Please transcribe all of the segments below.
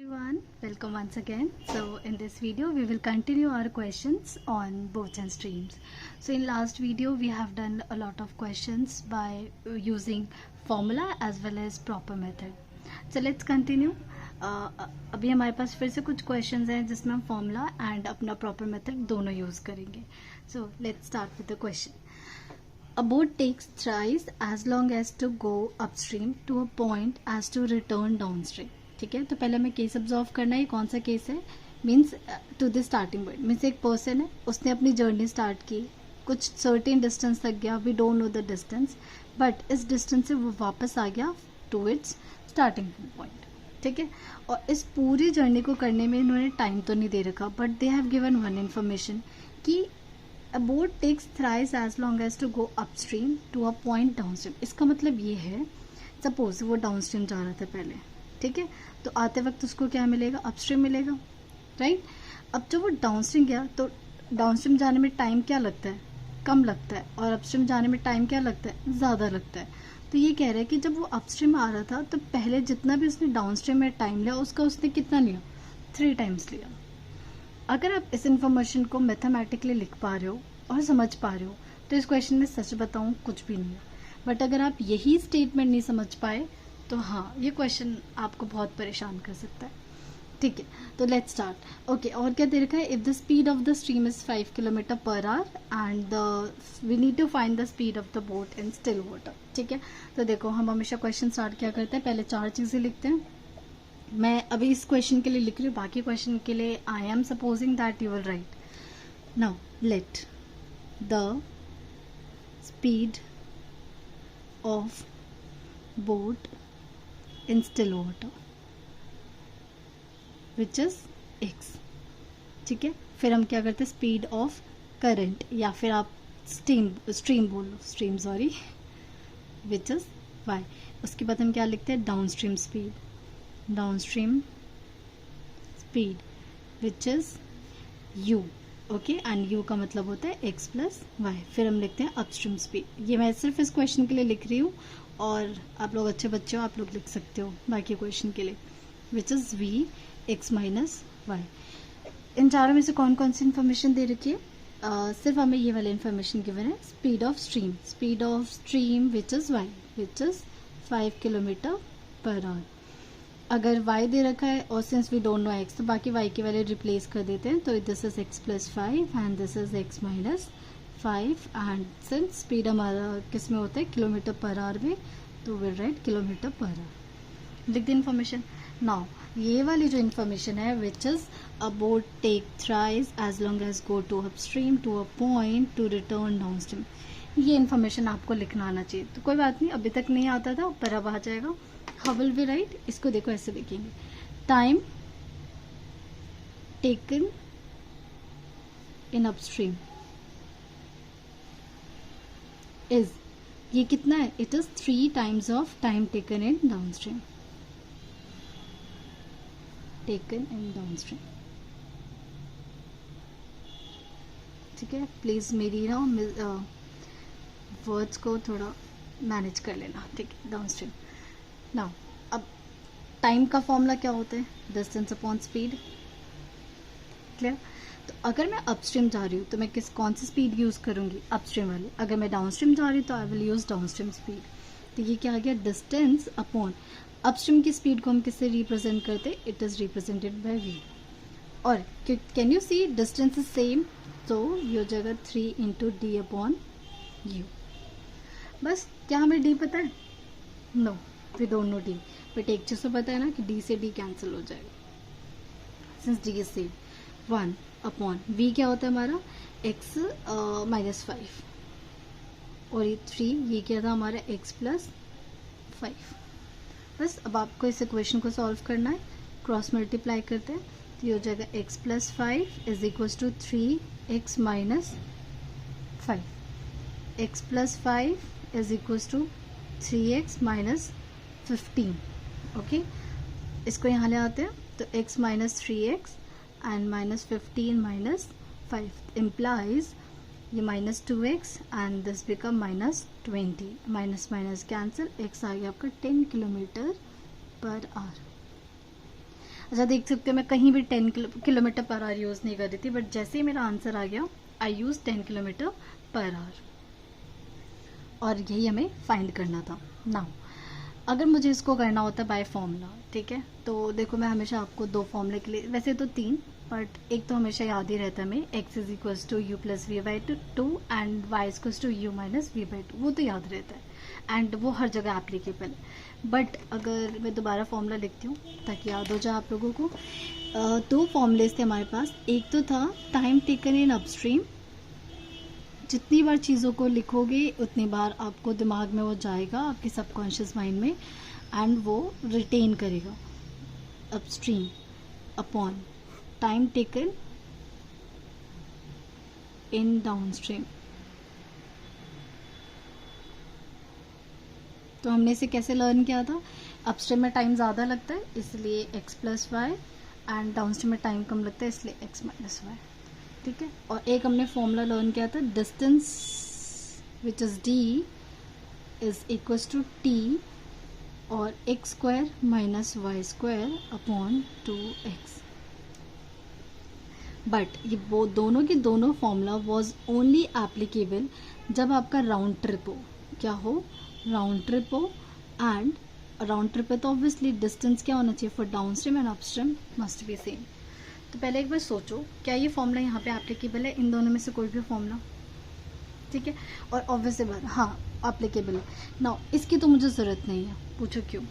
everyone, welcome once again. So in this video we will continue our questions on boats and streams. So in last video we have done a lot of questions by using formula as well as proper method. So let's continue. अभी हमारे पास फिर से कुछ questions हैं जिसमें हम formula and अपना proper method दोनों यूज़ करेंगे. So let's start with the question. A boat takes thrice as long as to go upstream to a point as to return downstream. ठीक है, तो पहले हमें केस ऑब्जर्व करना है. कौन सा केस है? Means to the starting point. Means एक पर्सन है, उसने अपनी जर्नी स्टार्ट की, कुछ सर्टेन डिस्टेंस तक गया, we don't know the distance, but इस डिस्टेंस से वो वापस आ गया टू इट्स स्टार्टिंग पॉइंट. ठीक है, और इस पूरी जर्नी को करने में इन्होंने टाइम तो नहीं दे रखा, but they have given one information कि A boat takes thrice as long as to go upstream to a point downstream. इसका मतलब ये है, सपोज वो डाउनस्ट्रीम जा रहा था पहले, ठीक है, तो आते वक्त उसको क्या मिलेगा? अपस्ट्रीम मिलेगा, राइट. अब जब वो डाउनस्ट्रीम गया तो डाउनस्ट्रीम जाने में टाइम क्या लगता है? कम लगता है, और अपस्ट्रीम जाने में टाइम क्या लगता है? ज़्यादा लगता है. तो ये कह रहा है कि जब वो अपस्ट्रीम आ रहा था तो पहले जितना भी उसने डाउनस्ट्रीम में टाइम लिया उसका उसने कितना लिया? 3 टाइम्स लिया. अगर आप इस इंफॉर्मेशन को मैथमेटिकली लिख पा रहे हो और समझ पा रहे हो तो इस क्वेश्चन में सच बताऊं कुछ भी नहीं है. बट अगर आप यही स्टेटमेंट नहीं समझ पाए तो हाँ, ये क्वेश्चन आपको बहुत परेशान कर सकता है. ठीक है, तो लेट्स स्टार्ट. ओके, और क्या दे रखा है? If the speed of the stream is 5 kilometre per hour and we need to find the speed of the boat in still water. ठीक है, तो देखो हम हमेशा क्वेश्चन स्टार्ट क्या करते हैं, पहले 4 चीज़ें लिखते हैं. मैं अभी इस क्वेश्चन के लिए लिख रही हूँ, बाकी क्वेश्चन के लिए I am supposing that you will write. Now let the speed of boat in still water which is x. ठीक है, फिर हम क्या करते हैं? स्पीड ऑफ करंट, या फिर आप स्ट्रीम बोलो, stream sorry, which is y. उसके बाद हम क्या लिखते हैं? Downstream speed, downstream speed which is u. Okay, and u का मतलब होता है x प्लस वाई. फिर हम लिखते हैं अपस्ट्रीम स्पीड. ये मैं सिर्फ इस क्वेश्चन के लिए लिख रही हूँ, और आप लोग अच्छे बच्चे हो, आप लोग लिख सकते हो बाकी क्वेश्चन के लिए. Which is v x minus y. इन चारों में से कौन कौन सी इन्फॉर्मेशन दे रखी है? सिर्फ हमें ये वाली इन्फॉर्मेशन गिवन है. Speed of stream which is y, which is 5 kilometre per hour. अगर y दे रखा है और since we don't know x, तो बाकी y की वैल्यू रिप्लेस कर देते हैं. तो this is x plus 5 and this is x minus 5. And since speed हमारा किस में होता है? किलोमीटर पर आवर में, तो will write kilometre per hour. लिख द इन्फॉर्मेशन. नाउ ये वाली जो इन्फॉर्मेशन है which is a boat take thrice as long as go to upstream to a point to return downstream, ये इन्फॉर्मेशन आपको लिखना आना चाहिए. तो कोई बात नहीं, अभी तक नहीं आता था, पर अब आ जाएगा. How will we write? इसको देखो, ऐसे लिखेंगे. Time taken in upstream is, ये कितना है? It is 3 times of time taken in downstream. Taken in downstream. ठीक है, प्लीज मेरी ना वर्ड्स को थोड़ा मैनेज कर लेना. ठीक है, डाउनस्ट्रीम. नाउ अब टाइम का फॉर्मूला क्या होता है? Distance upon speed. क्लियर? तो अगर मैं अपस्ट्रीम जा रही हूँ तो मैं कौन सी स्पीड यूज़ करूँगी? अपस्ट्रीम वाली. अगर मैं डाउनस्ट्रीम जा रही हूँ तो I will use downstream speed. तो ये क्या आ गया? डिस्टेंस अपॉन अपस्ट्रीम की स्पीड को हम किससे रिप्रेजेंट करते हैं? It is represented by v. और can you see distance is same, तो ये हो जाएगा 3 इंटू डी अपॉन यू. बस. क्या हमें d पता है? No, we don't know d. But एक चीज़ तो पता है ना कि d से d कैंसिल हो जाएगा, since d is same. 1 upon v क्या होता है हमारा? x माइनस 5, और ये 3, ये क्या था हमारा? x plus 5. बस. अब आपको इस इक्वेशन को सॉल्व करना है. क्रॉस मल्टीप्लाई करते हैं तो ये हो जाएगा x plus 5 is equals to 3x minus 5. x plus 5 is equals to 3x minus 15. Okay, इसको यहाँ ले आते हैं तो x minus 3x and minus 15 minus 5 implies ये minus 2x and this become minus 20. Minus minus cancel, x आ गया आपका 10 किलोमीटर पर आवर. अच्छा देख सकते हो मैं कहीं भी 10 किलोमीटर पर आवर यूज़ नहीं कर रही थी, बट जैसे ही मेरा आंसर आ गया आई यूज़ 10 किलोमीटर पर आवर, और यही हमें फाइंड करना था। नाउ अगर मुझे इसको करना होता है बाय फॉर्मूला, ठीक है, तो देखो मैं हमेशा आपको दो फॉर्मूले के लिए, वैसे तो तीन, बट एक तो हमेशा याद ही रहता है हमें, x is equals to u plus v by two and y equals to u minus v by two, वो तो याद रहता है एंड वो हर जगह एप्लीकेबल है। बट अगर मैं दोबारा फॉर्मूला लिखती हूँ ताकि याद हो जाए आप लोगों को, दो फॉर्मूलेज थे हमारे पास। एक तो था टाइम टेकन इन अपस्ट्रीम, जितनी बार चीज़ों को लिखोगे उतनी बार आपको दिमाग में वो जाएगा आपके सबकॉन्शियस माइंड में, एंड वो रिटेन करेगा। Upstream upon time taken in downstream. तो हमने इसे कैसे लर्न किया था, अपस्ट्रीम में टाइम ज़्यादा लगता है इसलिए x plus y, and downstream में टाइम कम लगता है इसलिए x माइनस वाई, ठीक है। और एक हमने फॉर्मूला लर्न किया था, distance which is d is equals to t और x square minus y square upon 2x। But ये वो दोनों के दोनों फॉर्मूला वॉज ओनली एप्लीकेबल जब आपका राउंड ट्रिप हो। क्या हो, राउंड ट्रिप हो, एंड राउंड ट्रिप है तो ऑब्वियसली डिस्टेंस क्या होना चाहिए for downstream and upstream must be same. तो पहले एक बार सोचो क्या ये फॉर्मूला यहाँ पे एप्लीकेबल है, इन दोनों में से कोई भी फॉर्मूला, ठीक है, और ऑब्वियसली बात हाँ एप्लीकेबल है। नाउ इसकी तो मुझे ज़रूरत नहीं है, पूछो क्यों,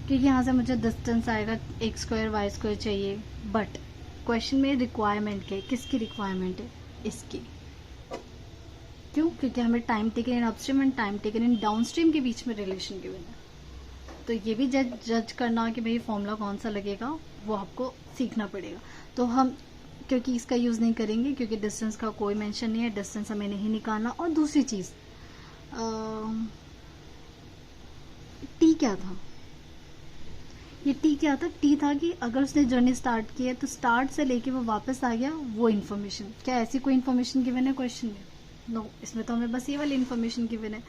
क्योंकि यहाँ से मुझे डिस्टेंस आएगा x स्क्वायर वाई स्क्वायर चाहिए, बट क्वेश्चन में रिक्वायरमेंट क्या है, किसकी रिक्वायरमेंट है, इसकी। क्यों, क्योंकि हमें time taken in upstream and time taken in downstream के बीच में रिलेशन गिवन है। तो ये भी जज करना कि भाई फॉर्मूला कौन सा लगेगा वो आपको सीखना पड़ेगा। तो हम क्योंकि इसका यूज़ नहीं करेंगे क्योंकि डिस्टेंस का कोई मेंशन नहीं है, डिस्टेंस हमें नहीं निकालना। और दूसरी चीज़ टी क्या था, ये टी क्या था, टी था कि अगर उसने जर्नी स्टार्ट की है तो स्टार्ट से लेके वो वापस आ गया वो इन्फॉर्मेशन। क्या ऐसी कोई इन्फॉर्मेशन गिवन है क्वेश्चन में? नो, इसमें तो हमें बस ये वाली इन्फॉर्मेशन गिवन है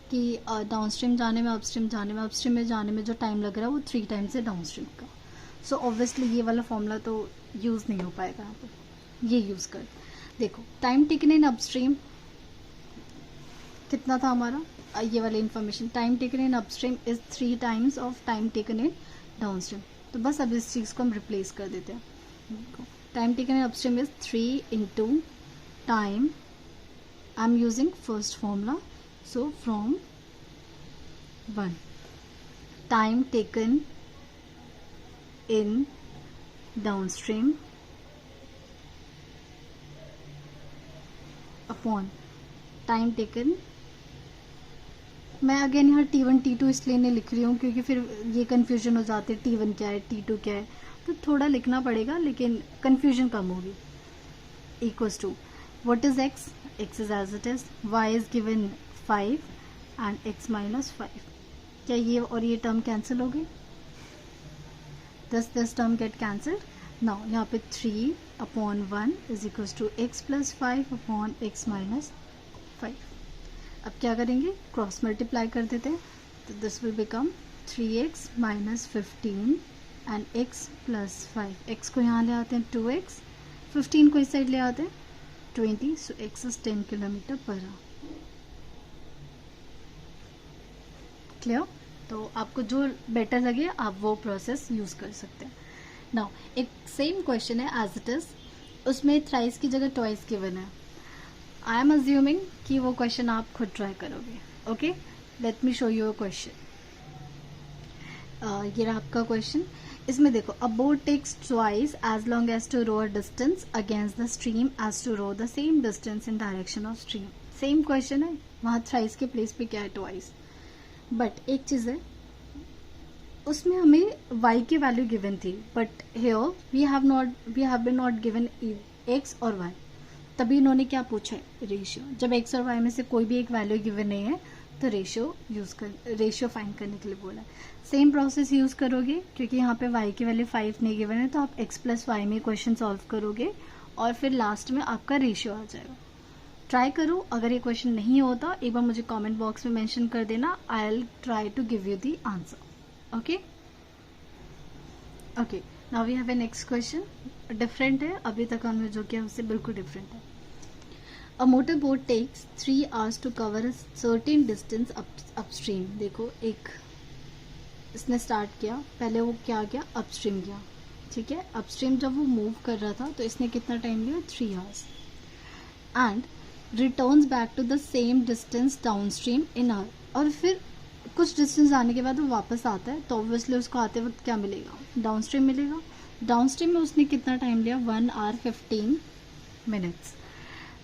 कि डाउनस्ट्रीम जाने में, अपस्ट्रीम जाने में, अपस्ट्रीम में जाने में जो टाइम लग रहा है वो 3 टाइम्स है डाउनस्ट्रीम का। सो ऑब्वियसली ये वाला फॉर्मूला तो यूज़ नहीं हो पाएगा यहाँ पर, ये यूज़ कर। देखो टाइम टेकन इन अपस्ट्रीम कितना था हमारा, ये वाली information, time taken in upstream is 3 times of time taken in downstream. तो बस अब इस चीज़ को हम रिप्लेस कर देते हैं। Time taken in upstream is 3 into time, I am using first formula, so from 1 time taken in downstream upon time taken. मैं अगेन यहाँ T1 T2 इसलिए नहीं लिख रही हूँ क्योंकि फिर ये कन्फ्यूजन हो जाती है, T1 क्या है T2 क्या है, तो थोड़ा लिखना पड़ेगा लेकिन कन्फ्यूजन कम होगी। Equals to what is x, x is as it is, y is given 5 and x minus 5। क्या ये और ये टर्म कैंसिल हो गई? This term get cancelled. Now यहाँ पे 3 upon 1 is equals to x plus 5 upon x minus 5। अब क्या करेंगे, क्रॉस मल्टीप्लाई कर देते हैं, तो this will become 3x minus 15 and x plus 5। x को यहाँ ले आते हैं 2x, 15 को इस साइड ले आते हैं 20, सो x is 10 kilometre per hour. Clear? तो आपको जो बेटर लगे आप वो प्रोसेस यूज़ कर सकते हैं। नाउ एक सेम क्वेश्चन है एज इट इज़, उसमें थ्राइस की जगह ट्वाइस गिवन है। आई एम अज्यूमिंग कि वो क्वेश्चन आप खुद ट्राई करोगे। Okay, let me show you a question. ये रहा आपका क्वेश्चन। इसमें देखो, a boat takes twice as long as to row a distance against the stream as to row the same distance in direction of stream. Same question है, वहाँ thrice के place पे क्या है, ट्वाइस। बट एक चीज़ है, उसमें हमें y की वैल्यू गिवन थी, but here we have been not given x और y। तभी इन्होंने क्या पूछा है, रेशियो। जब x और y में से कोई भी एक वैल्यू गिवन नहीं है तो रेशियो फाइंड करने के लिए बोला है। सेम प्रोसेस यूज़ करोगे क्योंकि यहाँ पे y की वैल्यू 5 नहीं गिवन है, तो आप x प्लस वाई में क्वेश्चन सॉल्व करोगे और फिर लास्ट में आपका रेशियो आ जाएगा। ट्राई करो, अगर ये क्वेश्चन नहीं होता एक बार मुझे कमेंट बॉक्स में मेंशन कर देना, I will try to give you the answer. Okay, now we have a next question, different है, अभी तक हमने जो किया उससे बिल्कुल डिफरेंट है. A motor boat takes 3 hours to cover a certain distance upstream. देखो एक इसने स्टार्ट किया, पहले वो क्या किया, अपस्ट्रीम गया, ठीक है. अपस्ट्रीम जब वो मूव कर रहा था तो इसने कितना टाइम लिया, 3 hours, and returns back to the same distance downstream in hour. और फिर कुछ डिस्टेंस आने के बाद वो वापस आता है, तो ऑब्वियसली उसको आते वक्त क्या मिलेगा, डाउनस्ट्रीम मिलेगा. डाउनस्ट्रीम में उसने कितना टाइम लिया, 1 hour 15 minutes.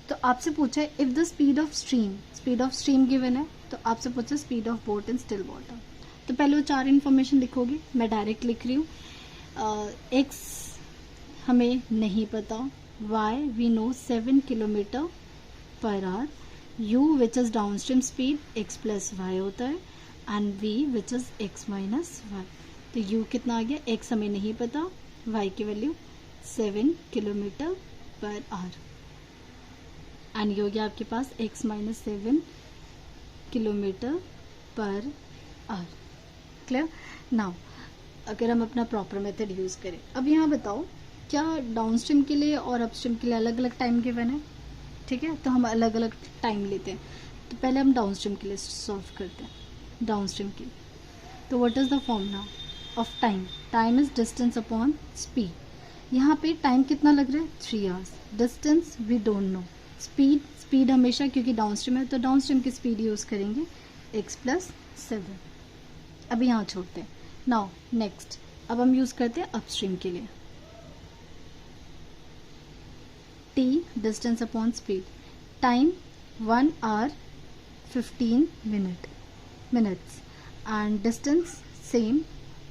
तो आपसे पूछा है if the speed of stream given है, तो आपसे पूछा speed of boat in still water. तो पहले वो 4 इन्फॉर्मेशन लिखोगे, मैं डायरेक्ट लिख रही हूँ. एक्स हमें नहीं पता, y we know 7 km/h, u which is downstream speed x plus y होता है, and v which is x minus y. तो u कितना आ गया, x हमें नहीं पता, y की वैल्यू 7 km/h, एंड ये हो गया आपके पास x minus 7 km/h. Clear. Now अगर हम अपना प्रॉपर मेथड यूज़ करें, अब यहाँ बताओ क्या डाउनस्ट्रीम के लिए और अपस्ट्रीम के लिए अलग अलग टाइम गिवन है, ठीक है. तो हम अलग अलग टाइम लेते हैं. तो पहले हम डाउनस्ट्रीम के लिए सॉल्व करते हैं. डाउनस्ट्रीम के, तो what is the formula of time, time is distance upon speed. यहाँ पे टाइम कितना लग रहा है, 3 hours. Distance we don't know. Speed हमेशा क्योंकि डाउनस्ट्रीम है तो डाउनस्ट्रीम की स्पीड यूज़ करेंगे, x प्लस 7. अभी यहाँ छोड़ते हैं. नाउ नेक्स्ट, अब हम यूज़ करते हैं अपस्ट्रीम के लिए. t distance upon speed, time 1 hour 15 minutes, and distance same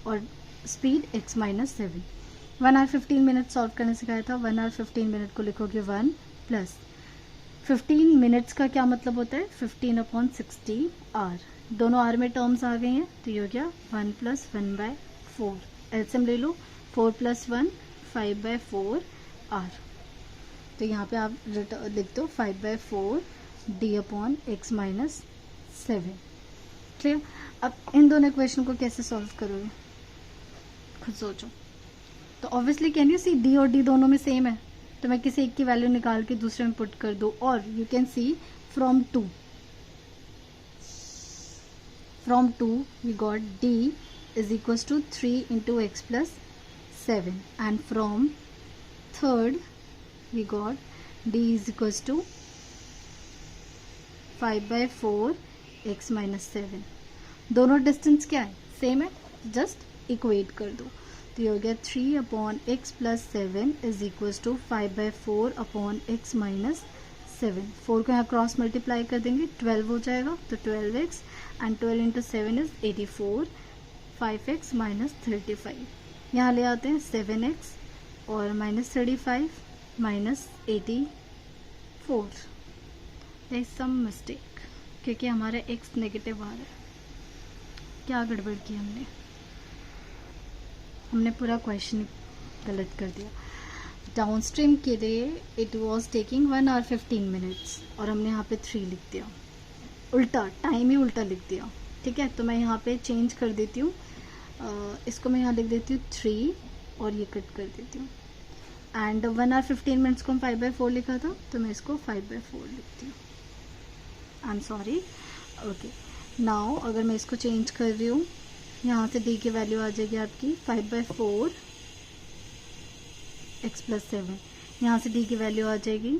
और speed x minus 7. 1 hour 15 minutes solve करने सिखाया था. 1 hour 15 minute को लिखोगे 1 प्लस 15 मिनट्स का क्या मतलब होता है, 15 अपॉन 60 आर. दोनों आर में टर्म्स आ गई हैं, तो ये हो गया 1 प्लस 1/4. एलसीएम ले लो, 4 प्लस 1 5/4 आर. तो यहाँ पे आप लिख दो 5/4 D upon x minus 7. Clear. अब इन दोनों इक्वेशन को कैसे सॉल्व करोगे, खुद सोचो. तो obviously can you see d और डी दोनों में सेम है, तो मैं किसी एक की वैल्यू निकाल के दूसरे में पुट कर दूँ. और you can see from 2 we got d is equals to 3 into x plus 7, and from third we got d is equals to 5/4 x minus 7. दोनों डिस्टेंस क्या है, सेम है, जस्ट इक्वेट कर दो. तो ये हो गया 3 upon x plus 7 is equals to 5/4 upon x minus 7. 4 को यहाँ क्रॉस मल्टीप्लाई कर देंगे, 12 हो जाएगा, तो 12x, and 12 into 7 is 84, 5x minus 35. यहाँ ले आते हैं 7x और minus 35 minus 84. There is some mistake क्योंकि हमारा x नेगेटिव आ रहा है. क्या गड़बड़ की हमने पूरा क्वेश्चन गलत कर दिया. डाउनस्ट्रीम के लिए it was taking 1 hour 15 minutes और हमने यहाँ पे 3 लिख दिया, उल्टा टाइम ही उल्टा लिख दिया, ठीक है. तो मैं यहाँ पे चेंज कर देती हूँ, इसको मैं यहाँ लिख देती हूँ 3 और ये कट कर देती हूँ. एंड 1 hour 15 minutes को हम 5/4 लिखा था, तो मैं इसको 5/4 लिखती हूँ. I am sorry. Okay, now अगर मैं इसको चेंज कर रही हूँ, यहाँ से d की वैल्यू आ जाएगी आपकी 5/4 x प्लस 7. यहाँ से d की वैल्यू आ जाएगी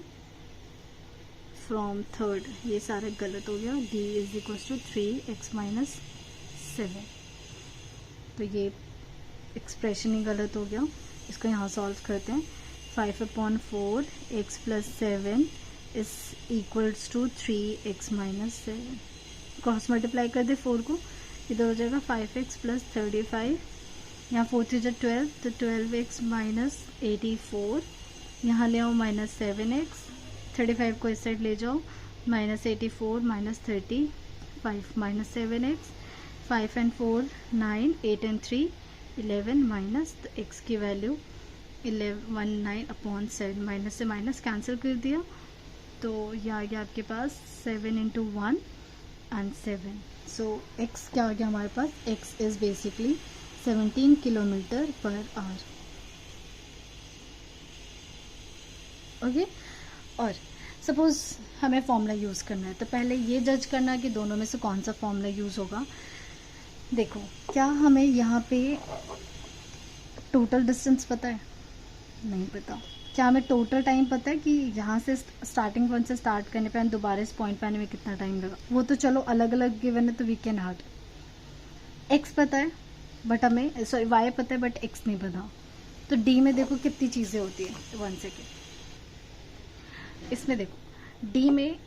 फ्रॉम थर्ड, ये सारा गलत हो गया, d is equal to 3x minus 7. तो ये एक्सप्रेशन ही गलत हो गया. इसको यहाँ सॉल्व करते हैं. 5/4 x plus 7 is equals to 3x minus 7. Cross multiply कर दे 4 को, इधर हो जाएगा 5x प्लस 35, यहाँ 4 3 जो 12, तो 12x माइनस 84. यहाँ ले आओ माइनस 7x, 35 को इस साइड ले जाओ, minus 84 minus 35 minus 7x, 5 and 4 9, 8 and 3 11 minus, तो x की वैल्यू 19 अपॉन 7. माइनस से माइनस कैंसिल कर दिया, तो ये आ गया आपके पास 7 into 1 and 7. सो x क्या आ गया हमारे पास, x is basically 17 km/h. Okay. और सपोज हमें फॉर्मूला यूज़ करना है, तो पहले ये जज करना कि दोनों में से कौन सा फॉर्मूला यूज़ होगा। देखो, क्या हमें यहाँ पे टोटल डिस्टेंस पता है? नहीं पता। क्या हमें टोटल टाइम पता है कि यहाँ से स्टार्टिंग पॉइंट से स्टार्ट करने पे दोबारा इस पॉइंट पे आने में कितना टाइम लगा? वो तो चलो अलग अलग गिवन है तो वी कैन हार्ड। एक्स पता है बट हमें, सॉरी वाई पता है बट एक्स नहीं पता। तो डी में देखो कितनी चीज़ें होती है, 1 सेकेंड। इसमें देखो डी में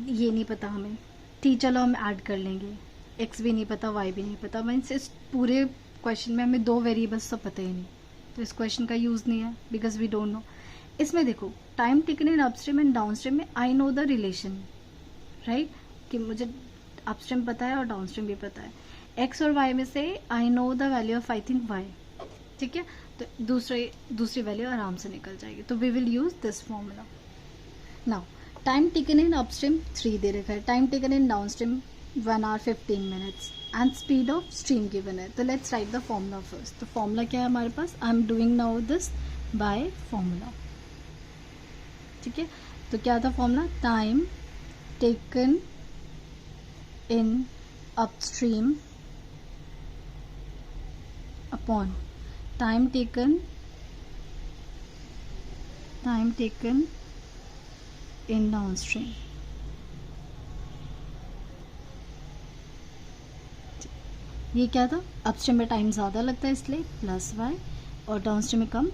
ये नहीं पता हमें, टी चलो हम ऐड कर लेंगे, एक्स भी नहीं पता, वाई भी नहीं पता। मीन्स इस पूरे क्वेश्चन में हमें 2 वेरिएबल्स तो पता ही नहीं, तो इस क्वेश्चन का यूज़ नहीं है बिकॉज वी डोंट नो। इसमें देखो time taken in upstream and downstream में I know the relation, right, कि मुझे अपस्ट्रीम पता है और डाउनस्ट्रीम भी पता है। एक्स और वाई में से आई know the value of I think Y, ठीक है, तो दूसरी वैल्यू आराम से निकल जाएगी। तो we will use this formula. Now time taken in upstream 3 दे रखा है, time taken in downstream 1 hour 15 minutes and speed of stream given है। तो let's write the formula first. तो फॉर्मूला क्या है हमारे पास? I am doing now this by formula, ठीक है। तो क्या था formula? Time taken in upstream upon time taken in downstream. ये क्या था? अपस्ट्रीम में टाइम ज़्यादा लगता है इसलिए प्लस वाई, और डाउनस्ट्रीम में कम,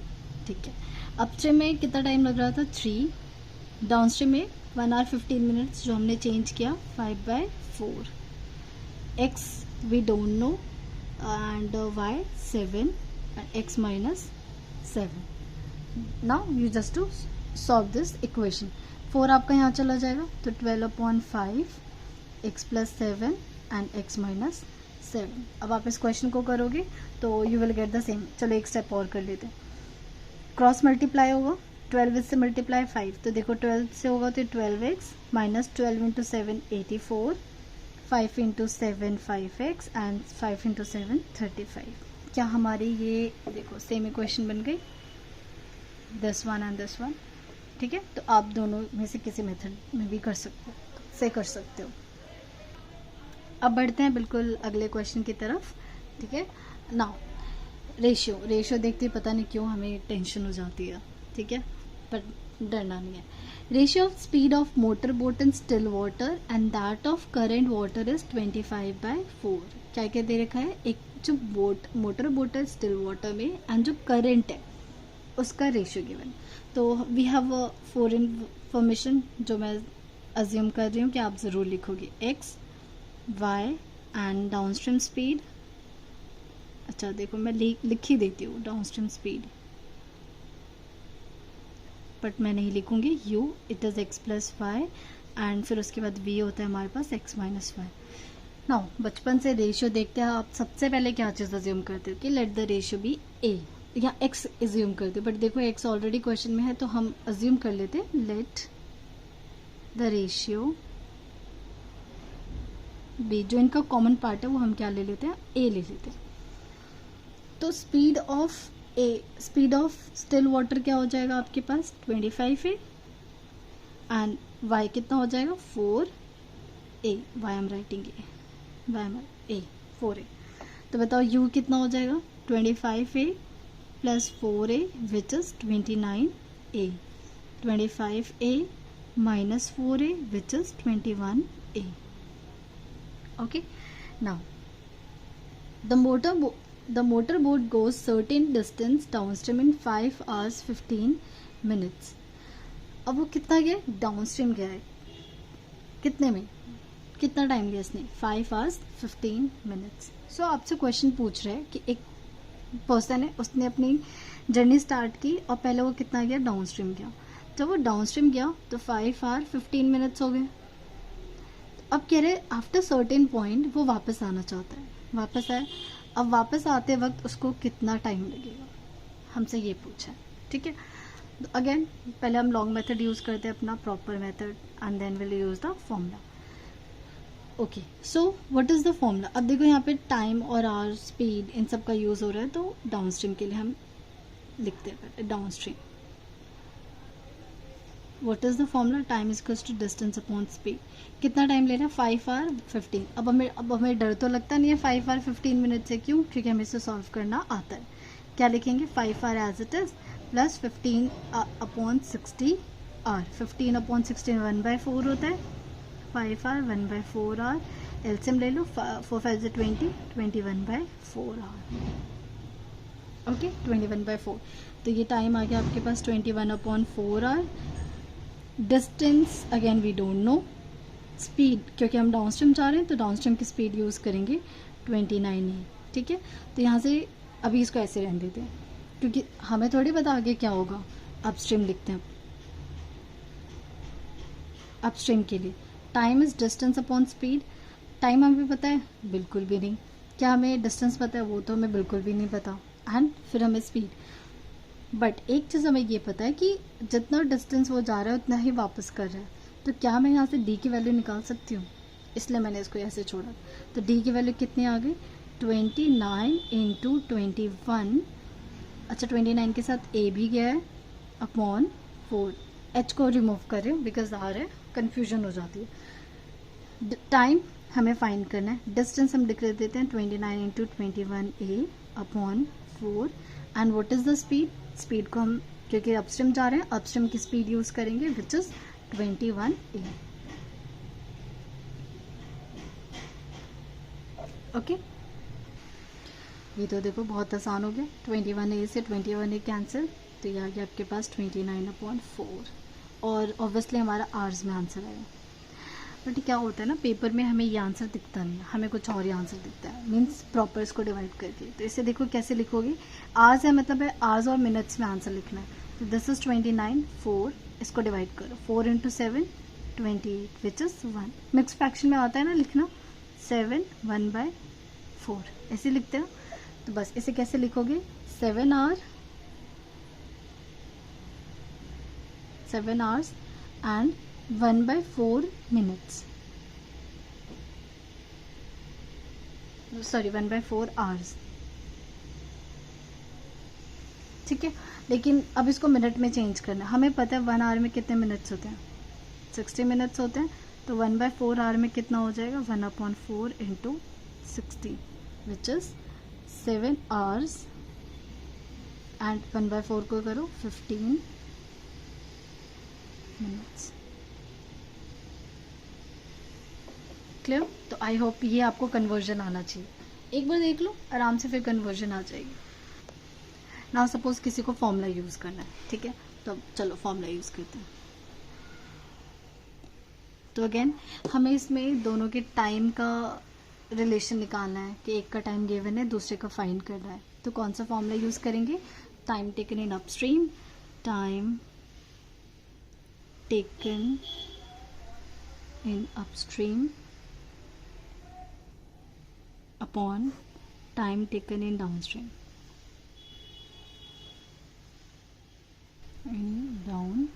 ठीक है। अपस्ट्रीम में कितना टाइम लग रहा था? 3, डाउनस्ट्रीम में 1 hour 15 minutes जो हमने चेंज किया 5/4। X we don't know and y 7 and x minus 7। Now you just to solve this equation. 4 आपका यहाँ चला जाएगा तो 12/5 x plus 7 and x minus 7। अब आप इस क्वेश्चन को करोगे तो you will get the same. चलो एक स्टेप और कर लेते हैं। क्रॉस मल्टीप्लाई होगा, 12 से मल्टीप्लाई 5, तो देखो 12 से होगा तो 12x minus 12 into 7 84, 5 into 7 5x and 5 into 7 35। क्या हमारी ये देखो सेम इक्वेशन बन गई, this one and this one, ठीक है। तो आप दोनों में से किसी मेथड में भी कर सकते हो। अब बढ़ते हैं बिल्कुल अगले क्वेश्चन की तरफ, ठीक है। नाउ रेशियो देखते पता नहीं क्यों हमें टेंशन हो जाती है, ठीक है, पर डरना नहीं है। Ratio of speed of motor boat in still water and that of current water is 25/4। क्या क्या दे रखा है? एक जो मोटर बोट है स्टिल वाटर में एंड जो करेंट है उसका रेशियो गिवन। तो वी हैव फॉर इन्फॉर्मेशन जो मैं अज्यूम कर रही हूँ कि आप ज़रूर लिखोगे, x y and downstream speed. अच्छा देखो मैं लिख ही देती हूँ डाउनस्ट्रीम स्पीड, बट मैं नहीं लिखूंगी u, it is x plus y and फिर उसके बाद v होता है हमारे पास x माइनस वाई। नाउ बचपन से रेशियो देखते हैं आप सबसे पहले क्या चीज़ अज्यूम करते हो कि let the ratio be a, या x अज्यूम करते हो, बट देखो x ऑलरेडी क्वेश्चन में है तो हम अज्यूम कर लेते हैं लेट द रेशियो b। जो इनका कॉमन पार्ट है वो हम क्या ले लेते हैं? a ले लेते हैं। तो स्पीड ऑफ स्टिल वाटर क्या हो जाएगा आपके पास? 25 है एंड y कितना हो जाएगा? 4a, y am writing a 4a। तो बताओ u कितना हो जाएगा? 25a plus 4a which is 29a, 25a minus 4a which is 21a। Okay, now the motorboat goes certain distance downstream in 5 hours 15 minutes। अब वो कितना गया? डाउनस्ट्रीम गया है, कितने में, कितना टाइम लिया इसने? 5 hours 15 minutes। सो आपसे क्वेश्चन पूछ रहे हैं कि एक पर्सन है, उसने अपनी जर्नी स्टार्ट की और पहले वो कितना गया? डाउनस्ट्रीम गया। जब वो डाउनस्ट्रीम गया तो 5 hour 15 minutes हो गए। अब कह रहे आफ्टर सर्टेन पॉइंट वो वापस आना चाहता है, वापस आए। अब वापस आते वक्त उसको कितना टाइम लगेगा, हमसे ये पूछा है, ठीक है। तो अगेन पहले हम लॉन्ग मेथड यूज़ करते हैं, अपना proper method, and then will use the formula. Okay, so what is the formula? अब देखो यहाँ पे टाइम और आवर, स्पीड, इन सब का यूज़ हो रहा है, तो डाउनस्ट्रीम के लिए हम लिखते हैं downstream. What is the formula, time is equals to distance upon speed. कितना टाइम ले रहा है, 5 आवर 15। अब हमें डर तो लगता नहीं है 5 आवर 15 मिनट से, क्यों, क्योंकि हमें इसे सॉल्व करना आता है। क्या लिखेंगे, 5 hour as it is plus 15 upon 60 hour. 15 upon 16 1/4 होता है, 5 आवर 1/4 आवर। एलसीएम ले लो, 4 5 से 20, 21/4 आवर। ओके, 21/4। तो ये टाइम आ गया आपके पास 21/4 hour. Distance again we don't know. Speed, क्योंकि हम डाउनस्ट्रीम चाह रहे हैं तो डाउनस्ट्रीम की स्पीड यूज़ करेंगे 29 ही, ठीक है। तो यहाँ से अभी इसको ऐसे रहने देते हैं, क्योंकि हमें थोड़ी पता आगे क्या होगा। अपस्ट्रीम लिखते हैं। अपस्ट्रीम के लिए time is distance upon speed. Time हमें पता है, बिल्कुल भी नहीं। क्या हमें डिस्टेंस पता है, वो तो हमें बिल्कुल भी नहीं पता। एंड फिर हमें स्पीड, बट एक चीज़ हमें ये पता है कि जितना डिस्टेंस वो जा रहा है उतना ही वापस कर रहा है। तो क्या मैं यहाँ से डी की वैल्यू निकाल सकती हूँ, इसलिए मैंने इसको ऐसे छोड़ा। तो डी की वैल्यू कितनी आ गई, 29 इंटू 21। अच्छा, 29 के साथ ए भी गया है, अपॉन 4। एच को रिमूव कर रही हूँ बिकॉज आर है, कन्फ्यूजन हो जाती है। टाइम हमें फाइंड करना है, डिस्टेंस हम लिख देते हैं 29 into 21 A upon 4। And what is the speed, speed को हम, क्योंकि अपस्ट्रीम जा रहे हैं, अपस्ट्रीम की स्पीड यूज़ करेंगे विच इज़ 21 ए। ओके, ये तो देखो बहुत आसान हो गया। 21 ए से 21 ए कैंसिल, तो ये आ गया आपके पास 29/4। और ऑब्वियसली हमारा आवर्स में आंसर आएगा। बट क्या होता है ना, पेपर में हमें ये आंसर दिखता नहीं है, हमें कुछ और ही आंसर दिखता है, मीन्स प्रॉपर इसको डिवाइड करके। तो इसे देखो कैसे लिखोगे, आवर्स है मतलब है आवर्स और मिनट्स में आंसर लिखना है। तो दिस इज 29, 4, इसको डिवाइड करो, 4 into 7 28 which is 1। Mix fraction में आता है ना लिखना, 7 1/4 ऐसे लिखते हो। तो बस इसे कैसे लिखोगे, 7 hours and 1/4 minutes, sorry 1/4 hours, ठीक है। लेकिन अब इसको मिनट में चेंज करना है। हमें पता है 1 आवर में कितने मिनट्स होते हैं, 60 मिनट्स होते हैं। तो 1/4 आवर में कितना हो जाएगा, 1/4 into 60 which is 7 hours. And 1/4 को करो 15 मिनट्स। क्लियर। तो आई होप ये आपको कन्वर्जन आना चाहिए, एक बार देख लो आराम से, फिर कन्वर्जन आ जाएगी। नाउ सपोज किसी को फॉर्मूला यूज़ करना है, ठीक है, तो चलो फॉर्मूला यूज़ करते हैं। तो अगेन हमें इसमें दोनों के टाइम का रिलेशन निकालना है कि एक का टाइम गिवन है, दूसरे का फाइंड करना है। तो कौन सा फॉर्मूला यूज़ करेंगे, time taken in upstream, time taken in upstream upon time taken in downstream. In down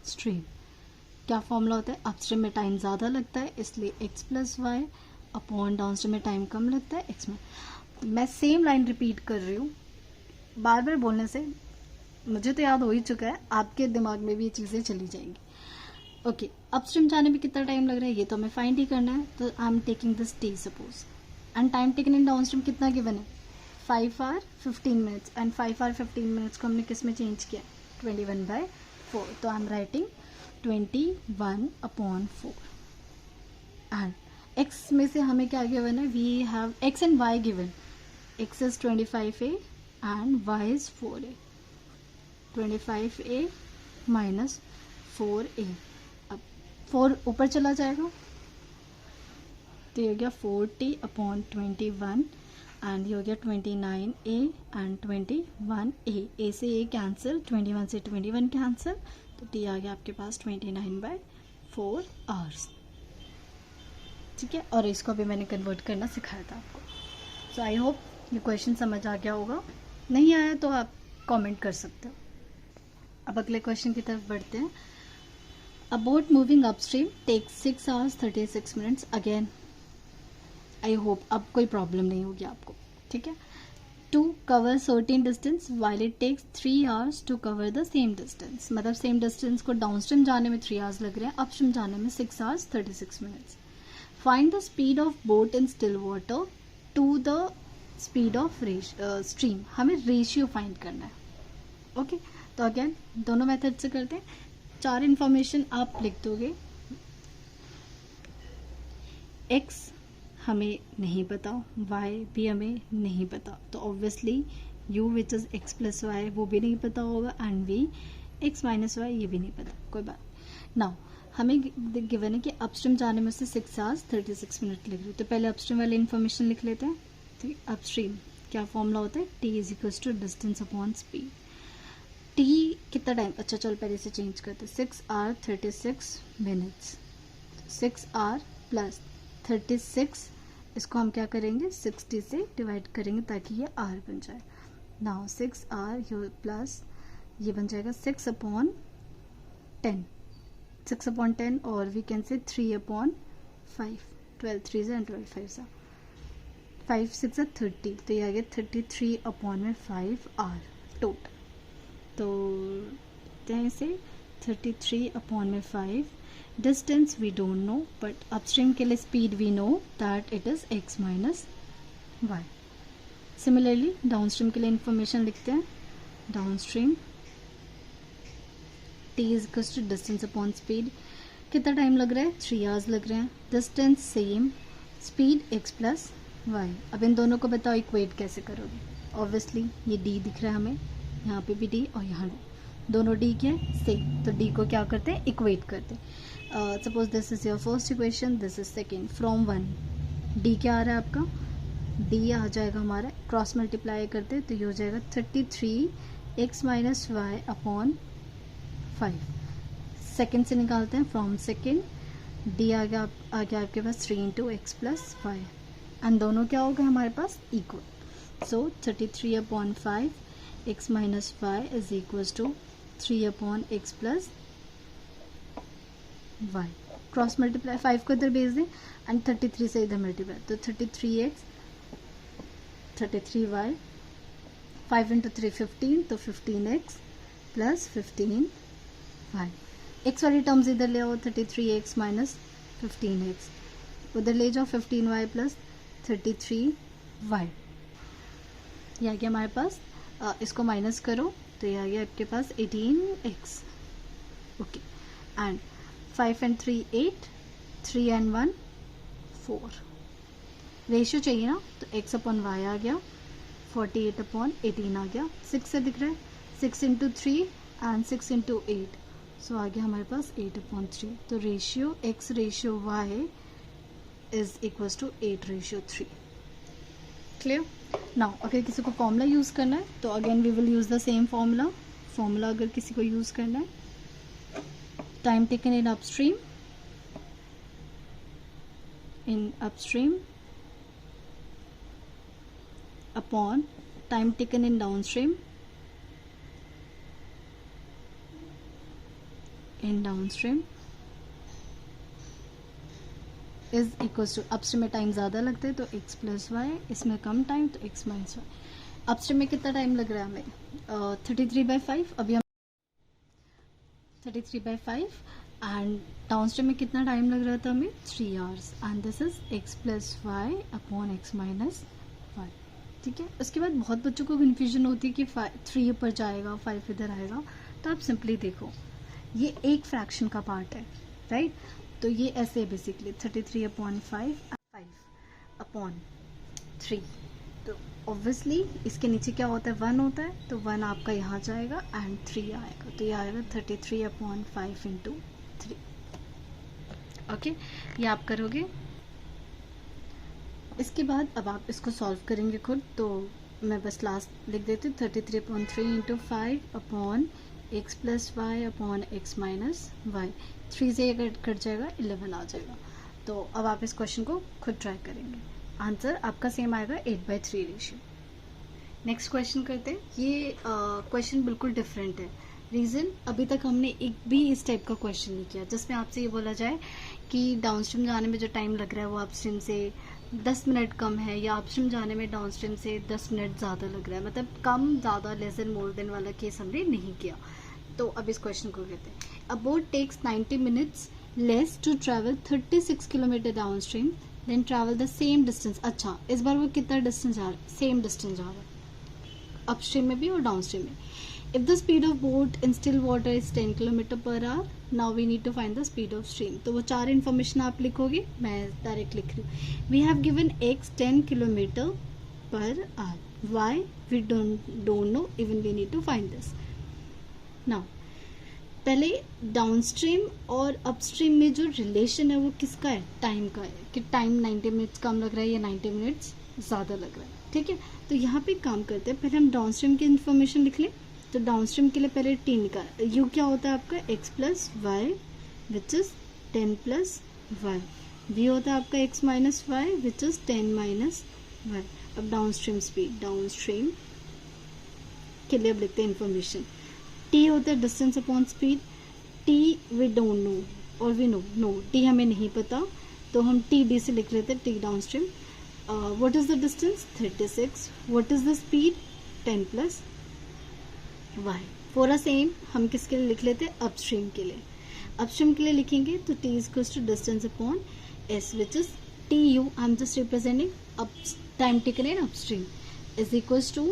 stream क्या फॉर्मूला होता है, अपस्ट्रीम में टाइम ज़्यादा लगता है इसलिए x plus y, upon downstream में टाइम कम लगता है x में। मैं सेम लाइन रिपीट कर रही हूँ, बार बार बोलने से मुझे तो याद हो ही चुका है, आपके दिमाग में भी ये चीज़ें चली जाएंगी। ओके, अपस्ट्रीम जाने में कितना टाइम लग रहा है ये तो हमें फाइंड ही करना है। तो I am taking this t suppose, and time taken in downstream कितना गिवन है, 5 hour 15 minutes. And 5 hour 15 minutes को हमने किस में चेंज किया, 21/4। तो I am writing 21/4। And x में से हमें क्या गिवन है, we have x and y given, x is 25a and y is 4a, 25a minus 4a। अब 4 ऊपर चला जाएगा तो ये हो गया 40/21 एंड ये हो गया 29a एंड 21a। a से a कैंसिल, 21 से 21 कैंसिल, तो टी आ गया आपके पास 29/4 आवर्स, ठीक है। और इसको भी मैंने कन्वर्ट करना सिखाया था आपको। सो आई होप ये क्वेश्चन समझ आ गया होगा, नहीं आया तो आप कमेंट कर सकते हो। अब अगले क्वेश्चन की तरफ बढ़ते हैं। A boat moving upstream takes 6 hours 36 minutes. Again I hope अब कोई प्रॉब्लम नहीं होगी आपको, ठीक है। To cover certain distance while it takes 3 hours to cover the same distance. मतलब सेम डिस्टेंस को डाउन स्ट्रीम जाने में 3 hours लग रहे हैं, अप स्ट्रीम जाने में 6 hours 36 minutes. Find the speed of boat in still water to the speed of stream. हमें रेशियो फाइंड करना है. ओके तो अगेन दोनों मेथड से करते हैं. 4 इंफॉर्मेशन आप लिख दोगे. x हमें नहीं पता, y भी हमें नहीं पता, तो obviously u which is x plus y वो भी नहीं पता होगा, and v x minus y ये भी नहीं पता. कोई बात नाउ हमें गिवन है कि अपस्ट्रीम जाने में से 6 hours 36 minutes लग रही है. तो पहले अपस्ट्रीम वाली इन्फॉर्मेशन लिख लेते हैं. तो अपस्ट्रीम क्या फॉर्मूला होता है, t is equals to distance upon speed. t कितना टाइम, अच्छा चलो पहले से चेंज करते हैं. 6 hours 36 minutes. 6 hours प्लस 36, इसको हम क्या करेंगे 60 से डिवाइड करेंगे ताकि ये r बन जाए. नाउ 6 hours प्लस ये बन जाएगा 6 upon 10. 6 upon 10 और we can say 3 upon 5. 12 3 and 12 5 5 6 30, तो ये आ गया 33 upon में 5 r टोटल. तो यहाँ से 33 upon में 5. Distance we don't know, but upstream के लिए speed we know that it is x minus y. Similarly downstream के लिए इंफॉर्मेशन लिखते हैं. Downstream t is equals to distance upon speed. कितना टाइम लग रहा है, 3 hours लग रहे हैं. Distance same, speed x plus y. अब इन दोनों को बताओ इक्वेट कैसे करोगे. ऑब्वियसली ये d दिख रहा है हमें, यहाँ पे भी d और यहाँ d, दोनों d क्या है सेम, तो d को क्या करते हैं इक्वेट करते हैं. Suppose this is your first equation, this is second. From 1 d क्या आ रहा है आपका, d आ जाएगा हमारा, क्रॉस मल्टीप्लाई करते तो ये हो जाएगा 33 x minus y upon 5. Second से निकालते हैं. फ्रॉम सेकेंड d आ गया आपके पास 3 into x plus y, and दोनों क्या हो गए हमारे पास equal. So 33 upon 5 x minus y is equals to 3 upon x plus y. Cross multiply 5 को इधर भेज दें एंड 33 से इधर मल्टीप्लाई, तो 33x 33y 5 इंटू 3 15, तो 15x प्लस 15y. x वाली टर्म्स इधर ले आओ, 33x माइनस 15x, उधर ले जाओ 15y प्लस 33y. ये आ गया हमारे पास. इसको माइनस करो तो ये आ गया आपके पास 18x. Okay and 5 and 3 8, 3 and 1 4. Ratio चाहिए ना, तो x अपॉन वाई आ गया, 48 अपॉन 18 आ गया. 6 से दिख रहा है, 6 इंटू 3 एंड 6 इंटू 8, सो आ गया हमारे पास 8 अपॉन 3. तो ratio x ratio y is equals to 8 ratio 3. Clear. Now अगर किसी को फॉर्मूला यूज़ करना है तो again we will use the same formula अगर किसी को यूज़ करना है. Time taken in upstream upon time taken in downstream is equals to, upstream में टाइम ज़्यादा लगता है तो x प्लस वाई, इसमें कम टाइम तो x माइनस वाई. अपस्ट्रीम में कितना टाइम लग रहा है हमें 33/5. अभी हम 33/5 एंड डाउनस्ट्रीम में कितना टाइम लग रहा था हमें 3 hours, and this is x plus y upon x minus y. ठीक है. उसके बाद बहुत बच्चों को कन्फ्यूजन होती है कि 3 ऊपर जाएगा 5 इधर आएगा, तो आप सिंपली देखो ये एक फ्रैक्शन का पार्ट है, राइट. तो ये ऐसे बेसिकली 33 अपॉन 5 अपॉन 3, तो ऑब्वियसली इसके नीचे क्या होता है 1 होता है, तो 1 आपका यहाँ जाएगा एंड 3 आएगा, तो ये आएगा 33 अपॉन 5 इंटू 3. ओके, ये आप करोगे. इसके बाद अब आप इसको सॉल्व करेंगे खुद, तो मैं बस लास्ट लिख देती हूँ 33 upon 3 into 5 upon x plus y upon x minus y. 3 से अगर कट जाएगा 11 आ जाएगा. तो अब आप इस क्वेश्चन को खुद ट्राई करेंगे. आंसर आपका सेम आएगा 8/3 रेशियो. नेक्स्ट क्वेश्चन करते हैं. ये क्वेश्चन बिल्कुल डिफरेंट है. रीज़न, अभी तक हमने एक भी इस टाइप का क्वेश्चन नहीं किया जिसमें आपसे ये बोला जाए कि डाउनस्ट्रीम जाने में जो टाइम लग रहा है वो अपस्ट्रीम से 10 मिनट कम है या अपस्ट्रीम जाने में डाउनस्ट्रीम से 10 मिनट ज़्यादा लग रहा है, मतलब कम ज़्यादा लेस देन मोर देन वाला केस हमने नहीं किया। तो अब इस क्वेश्चन को कहते हैं a boat takes 90 minutes less to travel 36 kilometre downstream then travel the same distance. अच्छा, इस बार वो कितना डिस्टेंस जा रहा है? सेम डिस्टेंस जा रहा है, अपस्ट्रीम में भी और डाउनस्ट्रीम में। If the speed of boat in still water is 10 km per hour, now we need to find the speed of stream. तो वो चार इन्फॉर्मेशन आप लिखोगे, मैं डायरेक्ट लिख रही हूँ। We have given x 10 km per hour. Why? We don't know. Even we need to find this. Now, पहले डाउनस्ट्रीम और अपस्ट्रीम में जो रिलेशन है वो किसका है? टाइम का है, कि टाइम 90 मिनट्स कम लग रहा है या 90 मिनट्स ज़्यादा लग रहा है। ठीक है, तो यहाँ पे काम करते हैं, पहले हम डाउनस्ट्रीम की इन्फॉर्मेशन लिख लें। तो डाउनस्ट्रीम के लिए पहले टी निकाल, यू क्या होता है आपका x plus y which is 10 plus y, v होता है आपका x minus y which is 10 minus y. अब डाउनस्ट्रीम स्पीड, डाउनस्ट्रीम के लिए अब लिखते हैं इन्फॉर्मेशन। टी होता है distance upon speed, t we don't know और वी नो टी हमें नहीं पता, तो हम टी डी से लिख लेते हैं t downstream. What is the distance? 36। What is the speed? 10 plus y. For a same हम किसके लिए लिख लेते हैं? अपस्ट्रीम के लिए। अपस्ट्रीम के लिए लिखेंगे तो t is equals to distance upon s which is t u, I am just representing up time taken in upstream, is equals to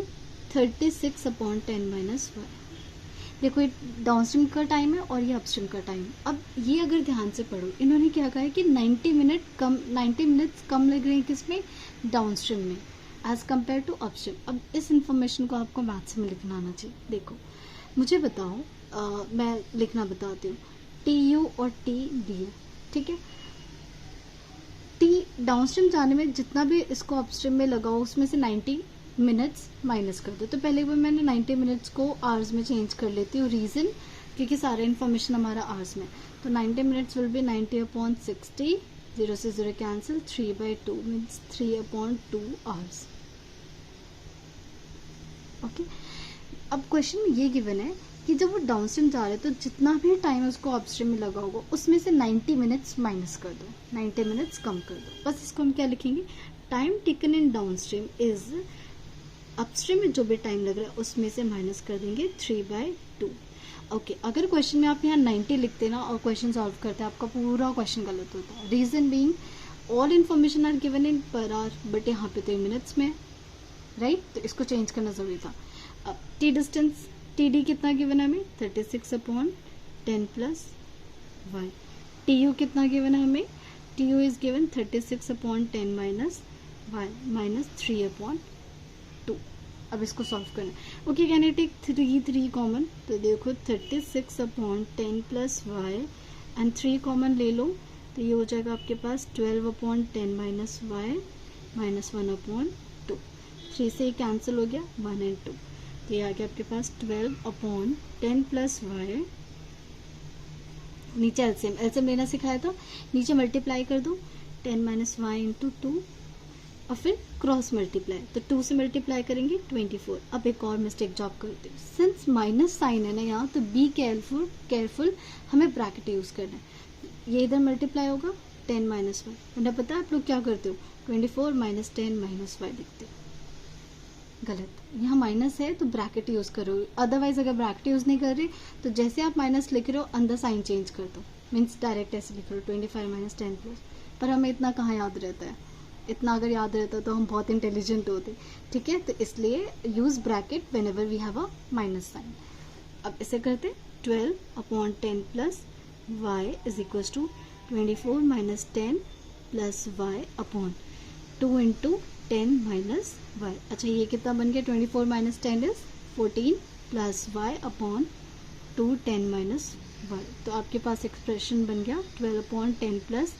36 upon 10 minus y. देखो ये डाउनस्ट्रीम का टाइम है और ये अपस्ट्रीम का टाइम। अब ये अगर ध्यान से पढ़ो, इन्होंने क्या कहा है कि 90 मिनट्स कम लग रहे हैं किसमें? डाउनस्ट्रीम में एज कम्पेयर टू अपस्ट्रीम। अब इस इंफॉर्मेशन को आपको मैथ्स में लिखना आना चाहिए। देखो मुझे बताओ, मैं लिखना बताती हूँ, टी यू और टी डी है, ठीक है। टी डाउनस्ट्रीम जाने में जितना भी इसको अपस्ट्रीम में लगाओ उसमें से 90 मिनट्स माइनस कर दो। तो पहले एक बार मैंने 90 मिनट्स को आवर्स में चेंज कर लेती हूँ, रीज़न क्योंकि सारा इन्फॉर्मेशन हमारा आवर्स में। तो 90 मिनट्स विल बी 90 अपॉन 60, 0 से 0 कैंसिल, 3/2 मीन्स 3/2 आवर्स। ओके, अब क्वेश्चन में ये गिवन है कि जब वो डाउनस्ट्रीम जा रहे हैं तो जितना भी टाइम उसको अपस्ट्रीम में लगा होगा उसमें से 90 मिनट्स माइनस कर दो, 90 मिनट्स कम कर दो। बस इसको हम क्या लिखेंगे? Time taken in downstream is, upstream में जो भी टाइम लग रहा है उसमें से माइनस कर देंगे 3/2। ओके, अगर क्वेश्चन में आप यहाँ 90 लिखते ना और क्वेश्चन सॉल्व करते हैं, आपका पूरा क्वेश्चन गलत होता है। Reason being all information are given in per hour, but यहाँ पे तो मिनट्स में, राइट? तो इसको चेंज करना जरूरी था। अब टी डिस्टेंस, टी डी कितना गिवन है हमें? 36 upon 10 plus y. T u कितना गिवन है हमें? T u is given 36 upon 10 minus y minus 3/2। अब इसको सॉल्व करना है। Okay, can I take 3 common? तो देखो 36 upon 10 plus y and 3 common ले लो, तो ये हो जाएगा आपके पास 12 अपॉन 10 माइनस वाई माइनस 1/2। 3 से कैंसिल हो गया, 1 एंड 2, तो ये आ गया आपके पास 12 अपॉन 10 प्लस वाई, नीचे एलसीएम लेना सिखाया था, नीचे मल्टीप्लाई कर दो 10 माइनस वाई इंटू 2 और फिर क्रॉस मल्टीप्लाई, तो 2 से मल्टीप्लाई करेंगे 24। अब एक और मिस्टेक जॉब करते हैं, सिंस माइनस साइन है ना यहाँ, तो बी केयरफुल, हमें ब्रैकेट यूज करना है। ये इधर मल्टीप्लाई होगा 10 माइनस वाई, उन्हें पता है आप लोग क्या करते हो? 24 माइनस 10 माइनस वाई लिखते हो। गलत, यहाँ माइनस है तो ब्रैकेट यूज करो, अदरवाइज अगर ब्रैकेट यूज नहीं कर रहे तो जैसे आप माइनस लिख रहे हो अंदर साइन चेंज कर दो, मीन्स डायरेक्ट ऐसे लिख रहे हो 25 माइनस 10 प्लस। पर हमें इतना कहाँ याद रहता है? इतना अगर याद रहता तो हम बहुत इंटेलिजेंट होते, ठीक है? तो इसलिए use bracket whenever we have a minus sign. अब इसे करते 12 upon 10 plus y is equal to 24 minus 10 plus y upon 2 into 10 minus y. अच्छा, ये कितना बन गया? 24 minus 10 is 14 plus y upon 2 10 minus y. तो आपके पास एक्सप्रेशन बन गया 12 upon 10 plus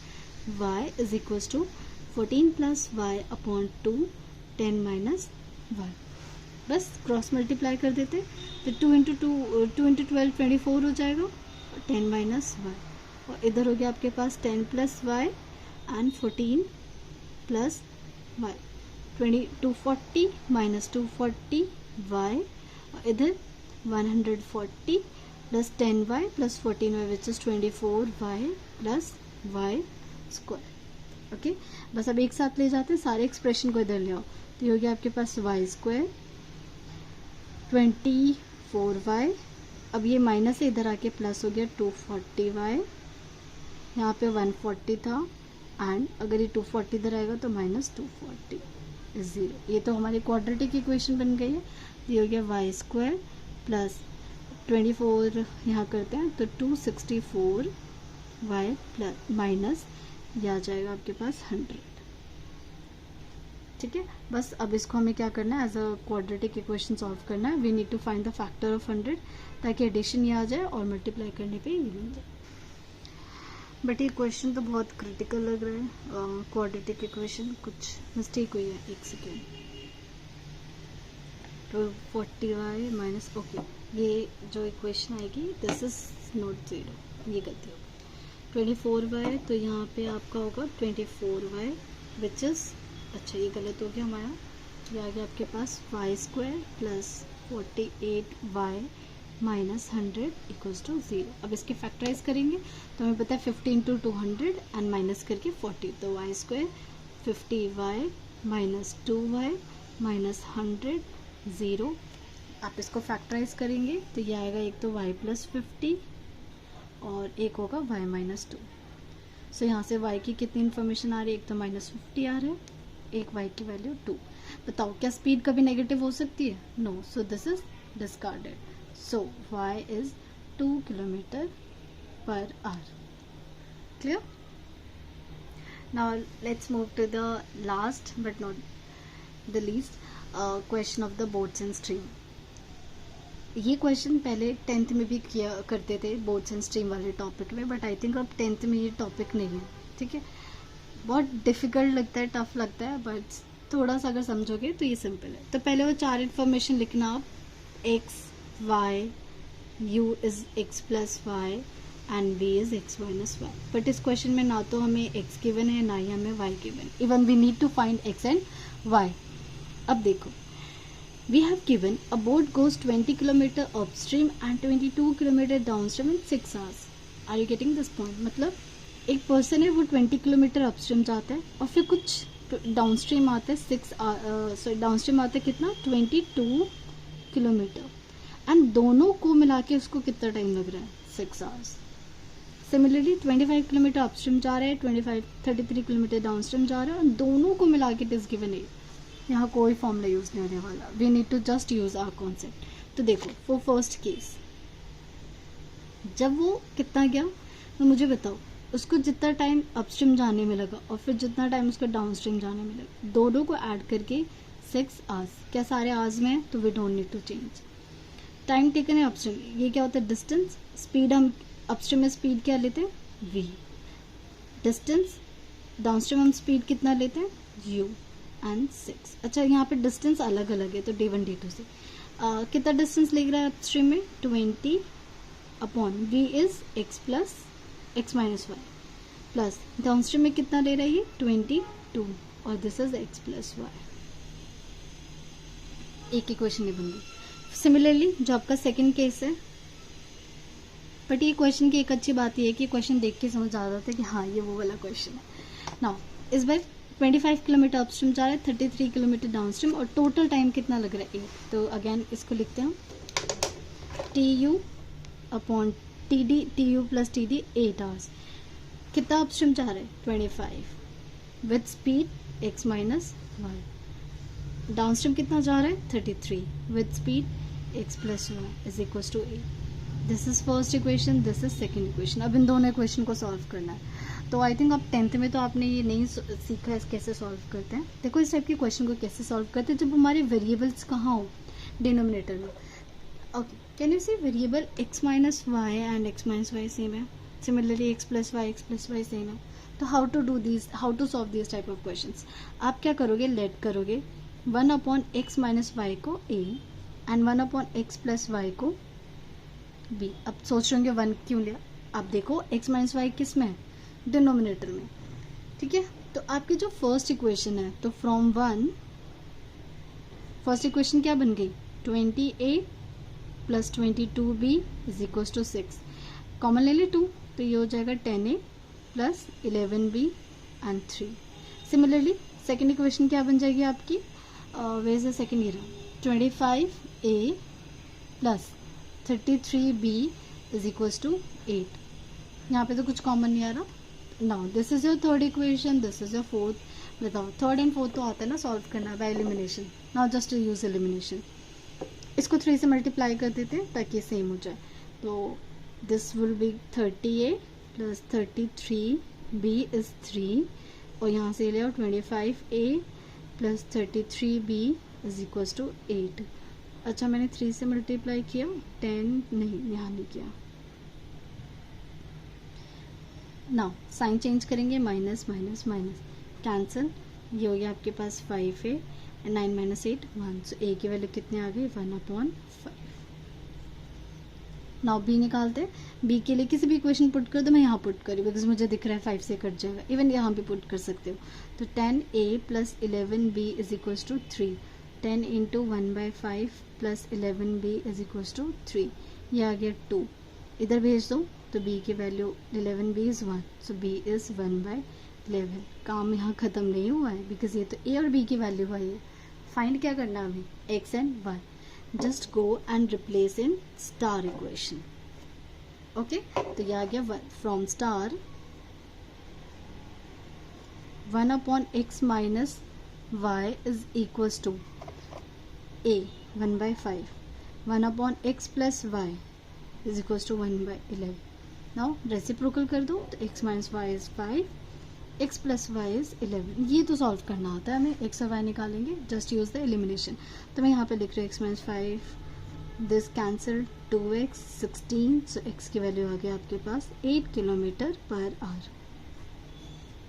y is equal to 14 plus y upon 2 10 minus Y. बस क्रॉस मल्टीप्लाई कर देते, तो 2 इंटू 12 24 हो जाएगा, 10 माइनस वाई, और इधर हो गया आपके पास 10 plus y and 14 plus y, 240 minus 240 y, और इधर 140 plus 10 y plus 14 y which is 24 y plus y square. Okay, बस अब एक साथ ले जाते हैं, सारे एक्सप्रेशन को इधर ले आओ, तो ये हो गया आपके पास वाई स्क्वायर 24y, अब ये माइनस है इधर आके प्लस हो गया 240y, यहाँ पे 140 था एंड अगर ये 240 इधर आएगा तो माइनस 240 इज 0। ये तो हमारी क्वाड्रेटिक इक्वेशन बन गई है। ये हो गया वाई स्क्वायर प्लस 24 यहाँ करते हैं तो 264y प्लस माइनस ये आ जाएगा आपके पास 100। ठीक है, बस अब इसको हमें क्या करना है, as a quadratic equation solve करना है। We need to find the factor of 100 ताकि एडिशन ये आ जाए और मल्टीप्लाई करने पे ये मिल जाए। बट ये क्वेश्चन तो बहुत क्रिटिकल लग रहा है, क्वाड्रेटिक इक्वेशन कुछ मिस्टेक हुई है, एक सेकेंड। तो 40y माइनस, ओके, ये जो इक्वेशन आएगी दिस इज नॉट 0, ये गलती होगी। 24y तो यहाँ पे आपका होगा 24y विच इज़, अच्छा ये गलत हो गया हमारा, ये आ गया आपके पास y square plus 48y minus 100 equals to 0। अब इसके फैक्टराइज करेंगे तो हमें पता है 15 × 200 एंड माइनस करके 40, तो Y square 50y minus 2y minus 100 0। आप इसको फैक्टराइज करेंगे तो ये आएगा, एक तो y प्लस 50 और एक होगा y माइनस 2। सो यहाँ से y की कितनी इन्फॉर्मेशन आ रही है, एक तो माइनस 50 आ रहा है, एक y की वैल्यू 2। बताओ क्या स्पीड कभी नेगेटिव हो सकती है? No, so this is discarded. So y is 2 kilometre per hour. Clear? Now let's move to the last but not the least question of the boats and stream. ये question पहले 10th में भी किया करते थे बोट्स एंड स्ट्रीम वाले topic में, but I think अब 10th में ये टॉपिक नहीं है। ठीक है, बहुत डिफिकल्ट लगता है, टफ लगता है, बट थोड़ा सा अगर समझोगे तो ये सिंपल है। तो पहले वो 4 इन्फॉर्मेशन लिखना आप, x y u is x plus y and v is x minus y। But इस क्वेश्चन में ना तो हमें x गिवन है ना ही हमें y given, even we need to find x and y। अब देखो, we have given a boat goes 20 km upstream and 22 km downstream in 6 hours. Are you getting this point? मतलब एक पर्सन है वो 20 किलोमीटर अपस्ट्रीम जाता है और फिर कुछ डाउनस्ट्रीम आता है डाउनस्ट्रीम आता है कितना 22 किलोमीटर, एंड दोनों को मिला के उसको कितना टाइम लग रहा है 6 आवर्स। सिमिलरली 25 किलोमीटर अपस्ट्रीम जा रहा है, 33 किलोमीटर डाउनस्ट्रीम जा रहा है, और दोनों को मिला के इट इज गिवन है। यहाँ कोई फॉर्मूला यूज नहीं होने वाला, we need to just use our concept. तो देखो फॉर फर्स्ट केस जब वो कितना गया तो मुझे बताओ, उसको जितना टाइम अपस्ट्रीम जाने में लगा और फिर जितना टाइम उसको डाउनस्ट्रीम जाने में लगा, दोनों को ऐड करके 6 आवर्स। क्या सारे आवर्स में है? तो we don't need to change. Time taken है अपस्ट्रीम, ये क्या होता है डिस्टेंस। स्पीड हम अपस्ट्रीम में स्पीड क्या लेते हैं v, डिस्टेंस डाउनस्ट्रीम हम स्पीड कितना लेते हैं u एंड 6। अच्छा यहाँ पे डिस्टेंस अलग अलग है तो d1 d2 से कितना डिस्टेंस ले रहा है अपस्ट्रीम में 20 upon v is x plus x minus y, plus downstream में कितना ले रहा है ये 22 और this is x plus y। एक इक्वेशन नहीं बन गई। सिमिलरली जो आपका सेकंड केस है, बट ये क्वेश्चन की एक अच्छी बात ये है कि क्वेश्चन देख के समझ आ जाता है कि हाँ ये वो वाला क्वेश्चन है। नाउ इस बार 25 किलोमीटर अपस्ट्रीम जा रहा है, 33 किलोमीटर डाउनस्ट्रीम, और टोटल टाइम कितना लग रहा है 8। तो अगेन इसको लिखते हैं TU upon TD, TU plus TD 8 hours. कितना अपस्ट्रीम जा रहा है 25 with speed x minus y। Downstream कितना जा रहा है 33 with speed x plus y is equal to 8। This is first equation, this is second equation. अब इन दोनों इक्वेशन को सॉल्व करना है। तो आई थिंक अब 10th में तो आपने ये नहीं सीखा है कैसे सॉल्व करते हैं। देखो इस टाइप के क्वेश्चन को कैसे सॉल्व करते हैं जब हमारे वेरिएबल्स कहाँ हो डिनोमिनेटर में। Okay, can you see variable x minus y and x minus y same है, similarly x plus y same है। तो how to solve this type of question. आप क्या करोगे, लेट करोगे 1 अपॉन x माइनस वाई को a and 1 upon x plus y को b। अब सोच रहे होंगे 1 क्यों लिया, आप देखो x माइनस वाई किस में है डिनोमिनेटर में। ठीक है, तो आपकी जो फर्स्ट इक्वेशन है तो फ्रॉम 1 फर्स्ट इक्वेशन क्या बन गई 28 plus 22b is equal to 6। Common ले ले 2 तो ये हो जाएगा 10a plus 11b and 3. Similarly second equation क्या बन जाएगी आपकी, where is the second year, 25a plus 33b is equals to 8. यहाँ पे तो कुछ कॉमन नहीं आ रहा. Now this is your third equation, this is your fourth. बताओ थर्ड एंड फोर्थ तो आता है ना सॉल्व करना by elimination, now just use elimination. इसको 3 से मल्टीप्लाई कर देते हैं ताकि सेम हो जाए. तो this will be 30a plus 33b is 3, और यहाँ से ले आओ 25a plus 33b is equals to 8. अच्छा मैंने 3 से मल्टीप्लाई किया, 10 नहीं, यहाँ नहीं किया. नाउ साइन चेंज करेंगे, माइनस माइनस माइनस कैंसिल, ये हो गया आपके पास 5a and 9 minus 8 1. So a की वैल्यू कितने आ गई, 1/5. नाउ b निकालते हैं. b के लिए किसी भी इक्वेशन पुट कर दो, मैं यहाँ पुट करी बिकॉज मुझे दिख रहा है 5 से कट जाएगा. इवन यहाँ भी पुट कर सकते हो. तो 10a plus 11b is equals to 3. 10 into 1/5 plus 11b is equals to 3. ये आ गया 2. इधर भेज दो तो b की value 11b is 1. So b is 1/11. काम यहाँ ख़त्म नहीं हुआ है बिकॉज ये तो a और b की वैल्यू आई है. फाइंड क्या करना है हमें, x and y. Just go and replace in star equation. Okay, तो ये आ गया from star 1/x minus y is equals to a 1/5. 1/x plus y is equals to 1/11. Now reciprocal कर दो तो x minus y is 5, x plus y is 11. ये तो solve करना आता है हमें. x और y निकालेंगे, जस्ट यूज द एलिमिनेशन. तो मैं यहाँ पे लिख रही हूँ x minus 5, this cancel, 2x 16. So x की वैल्यू आ गई आपके पास 8 किलोमीटर पर आवर.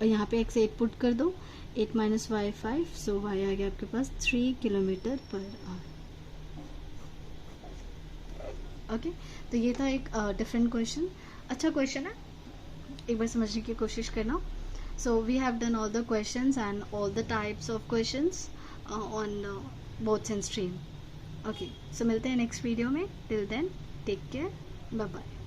और यहाँ पे x 8 पुट कर दो, 8 माइनस वाई 5. सो y आ गया आपके पास 3 किलोमीटर पर आवर. ओके, तो ये था एक डिफरेंट क्वेश्चन. अच्छा क्वेश्चन है, एक बार समझने की कोशिश करना. So we have done all the questions and all the types of questions on both and stream. Okay, so मिलते हैं next video में. Till then, take care. Bye bye.